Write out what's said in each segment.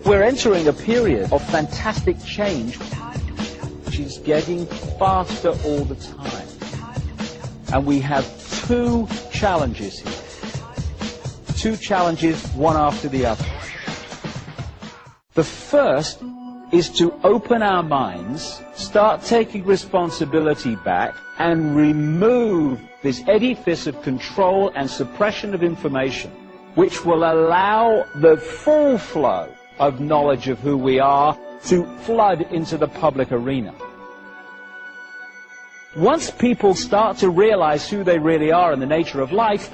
We're entering a period of fantastic change, which is getting faster all the time. And we have two challenges here. Two challenges, one after the other. The first is to open our minds, start taking responsibility back, and remove this edifice of control and suppression of information, which will allow the full flow of knowledge of who we are to flood into the public arena. Once people start to realize who they really are and the nature of life,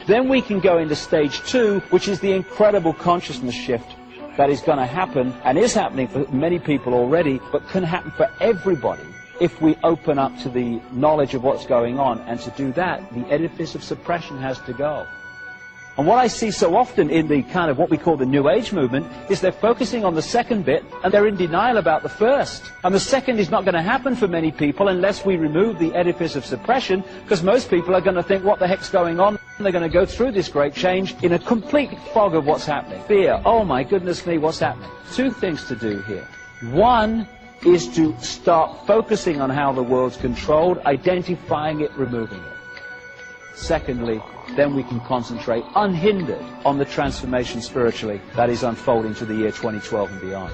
then we can go into stage two, which is the incredible consciousness shift that is going to happen, and is happening for many people already, but can happen for everybody if we open up to the knowledge of what's going on. And to do that, the edifice of suppression has to go. And what I see so often in the kind of what we call the New Age movement is they're focusing on the second bit and they're in denial about the first. And the second is not going to happen for many people unless we remove the edifice of suppression, because most people are going to think, what the heck's going on? And they're going to go through this great change in a complete fog of what's happening. Fear, oh my goodness me, what's happening? Two things to do here. One is to start focusing on how the world's controlled, identifying it, removing it. Secondly, then we can concentrate unhindered on the transformation spiritually that is unfolding to the year 2012 and beyond.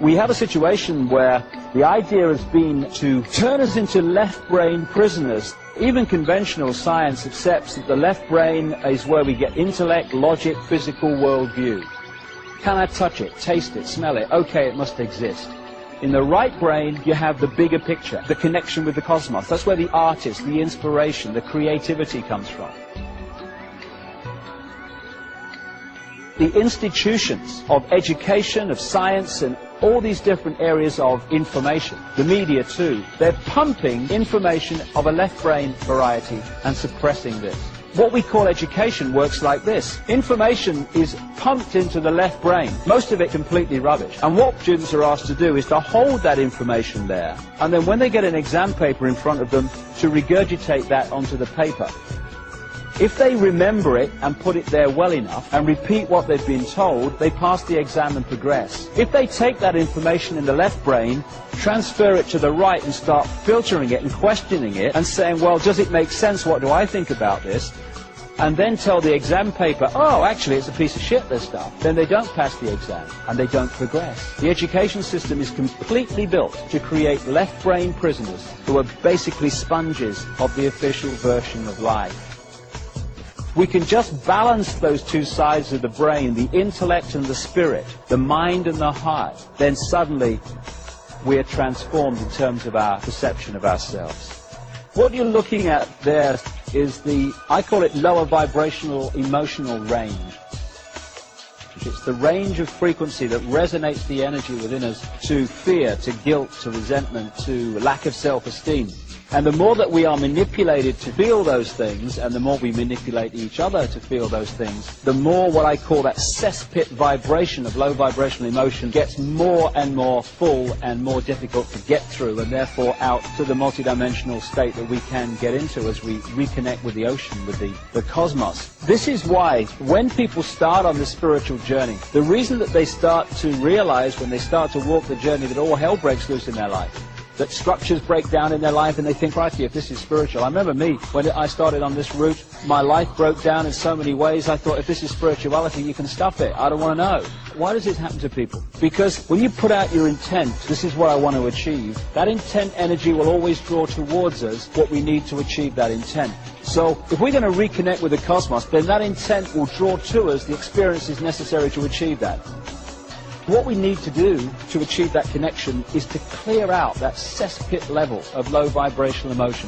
We have a situation where the idea has been to turn us into left brain prisoners. Even conventional science accepts that the left brain is where we get intellect, logic, physical worldview. Can I touch it, taste it, smell it? Okay, it must exist. In the right brain, you have the bigger picture, the connection with the cosmos. That's where the artist, the inspiration, the creativity comes from. The institutions of education, of science, and all these different areas of information, the media too, they're pumping information of a left brain variety and suppressing this. What we call education works like this. Information is pumped into the left brain, most of it completely rubbish. And what students are asked to do is to hold that information there, and then when they get an exam paper in front of them, to regurgitate that onto the paper. If they remember it and put it there well enough and repeat what they've been told, they pass the exam and progress. If they take that information in the left brain, transfer it to the right and start filtering it and questioning it and saying, well, does it make sense? What do I think about this? And then tell the exam paper, oh, actually, it's a piece of shit, this stuff. Then they don't pass the exam and they don't progress. The education system is completely built to create left brain prisoners who are basically sponges of the official version of life. We can just balance those two sides of the brain, the intellect and the spirit, the mind and the heart, then suddenly we're transformed in terms of our perception of ourselves. What you're looking at there is I call it lower vibrational emotional range. It's the range of frequency that resonates the energy within us to fear, to guilt, to resentment, to lack of self-esteem. And the more that we are manipulated to feel those things, and the more we manipulate each other to feel those things, the more what I call that cesspit vibration of low vibrational emotion gets more and more full and more difficult to get through, and therefore out to the multidimensional state that we can get into as we reconnect with the ocean, with the cosmos. This is why when people start on this spiritual journey, the reason that they start to realize when they start to walk the journey that all hell breaks loose in their life, that structures break down in their life, and they think, right, if this is spiritual. I remember me, when I started on this route, my life broke down in so many ways. I thought, if this is spirituality, you can stuff it. I don't want to know. Why does it happen to people? Because when you put out your intent, this is what I want to achieve, that intent energy will always draw towards us what we need to achieve that intent. So if we're going to reconnect with the cosmos, then that intent will draw to us the experiences necessary to achieve that. What we need to do to achieve that connection is to clear out that cesspit level of low vibrational emotion.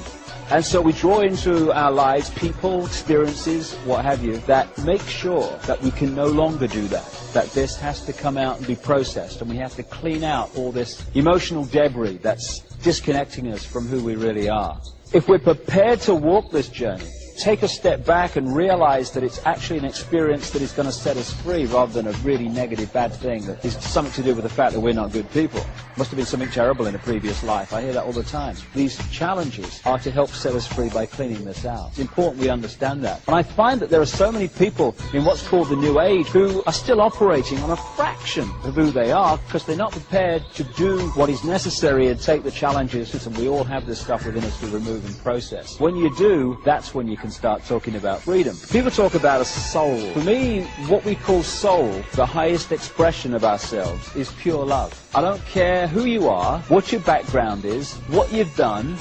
And so we draw into our lives people, experiences, what have you, that make sure that we can no longer do that, that this has to come out and be processed, and we have to clean out all this emotional debris that's disconnecting us from who we really are. If we're prepared to walk this journey, take a step back and realize that it's actually an experience that is going to set us free rather than a really negative, bad thing that is something to do with the fact that we're not good people. Must have been something terrible in a previous life. I hear that all the time. These challenges are to help set us free by cleaning this out. It's important we understand that. And I find that there are so many people in what's called the New Age who are still operating on a fraction of who they are because they're not prepared to do what is necessary and take the challenges, and we all have this stuff within us to remove and process. When you do, that's when you can start talking about freedom. People talk about a soul. For me, what we call soul, the highest expression of ourselves, is pure love. I don't care who you are, what your background is, what you've done.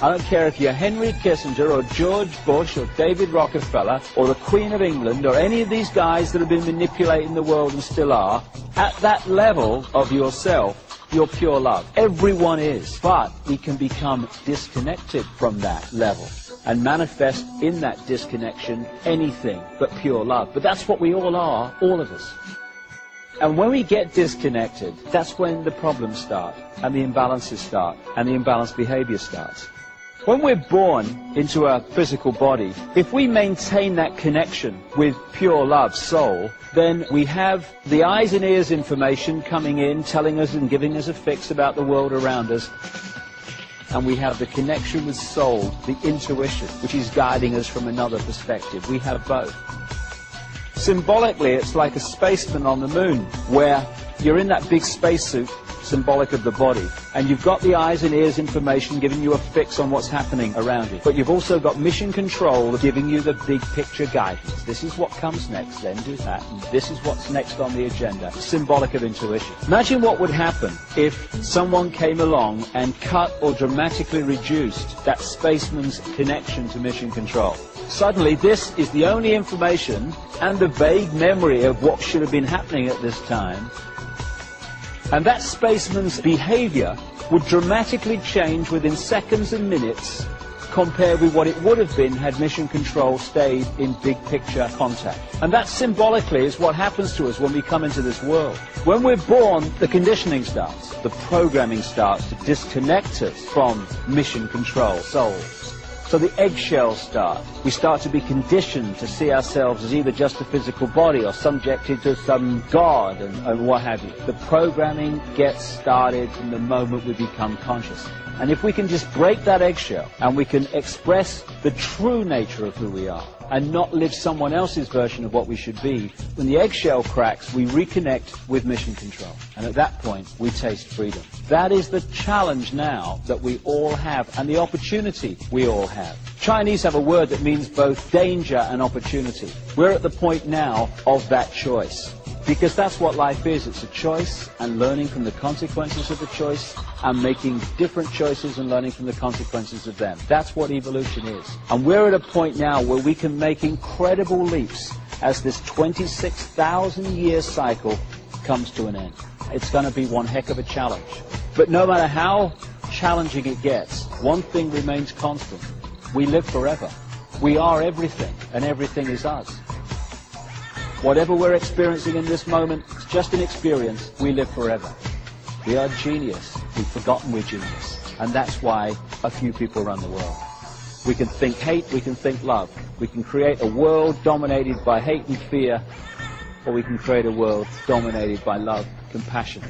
I don't care if you're Henry Kissinger or George Bush or David Rockefeller or the Queen of England or any of these guys that have been manipulating the world and still are. At that level of yourself, you're pure love. Everyone is. But we can become disconnected from that level and manifest in that disconnection anything but pure love. But that's what we all are, all of us. And when we get disconnected, that's when the problems start, and the imbalances start, and the imbalanced behavior starts. When we're born into a physical body, if we maintain that connection with pure love, soul, then we have the eyes and ears information coming in, telling us and giving us a fix about the world around us. And we have the connection with soul, the intuition, which is guiding us from another perspective. We have both. Symbolically, it's like a spaceman on the moon, where you're in that big spacesuit, symbolic of the body, and you've got the eyes and ears information giving you a fix on what's happening around you. But you've also got mission control giving you the big picture guidance. This is what comes next, then do that, and this is what's next on the agenda. Symbolic of intuition. Imagine what would happen if someone came along and cut or dramatically reduced that spaceman's connection to mission control. Suddenly, this is the only information and the vague memory of what should have been happening at this time. And that spaceman's behavior would dramatically change within seconds and minutes compared with what it would have been had mission control stayed in big picture contact. And that symbolically is what happens to us when we come into this world. When we're born, the conditioning starts. The programming starts to disconnect us from mission control, soul. So the eggshells start. We start to be conditioned to see ourselves as either just a physical body or subjected to some god and what have you. The programming gets started from the moment we become conscious. And if we can just break that eggshell and we can express the true nature of who we are and not live someone else's version of what we should be, when the eggshell cracks, we reconnect with mission control. And at that point, we taste freedom. That is the challenge now that we all have and the opportunity we all have. Chinese have a word that means both danger and opportunity. We're at the point now of that choice. Because that's what life is. It's a choice and learning from the consequences of the choice and making different choices and learning from the consequences of them. That's what evolution is. And we're at a point now where we can make incredible leaps as this 26,000-year cycle comes to an end. It's going to be one heck of a challenge. But no matter how challenging it gets, one thing remains constant. We live forever. We are everything, and everything is us. Whatever we're experiencing in this moment, it's just an experience. We live forever. We are genius. We've forgotten we're genius. And that's why a few people run the world. We can think hate, we can think love. We can create a world dominated by hate and fear, or we can create a world dominated by love, compassion.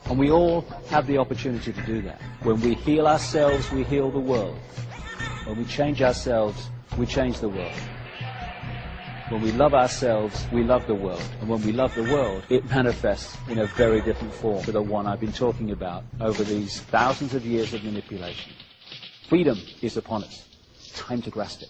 And we all have the opportunity to do that. When we heal ourselves, we heal the world. When we change ourselves, we change the world. When we love ourselves, we love the world. And when we love the world, it manifests in a very different form to the one I've been talking about over these thousands of years of manipulation. Freedom is upon us. Time to grasp it.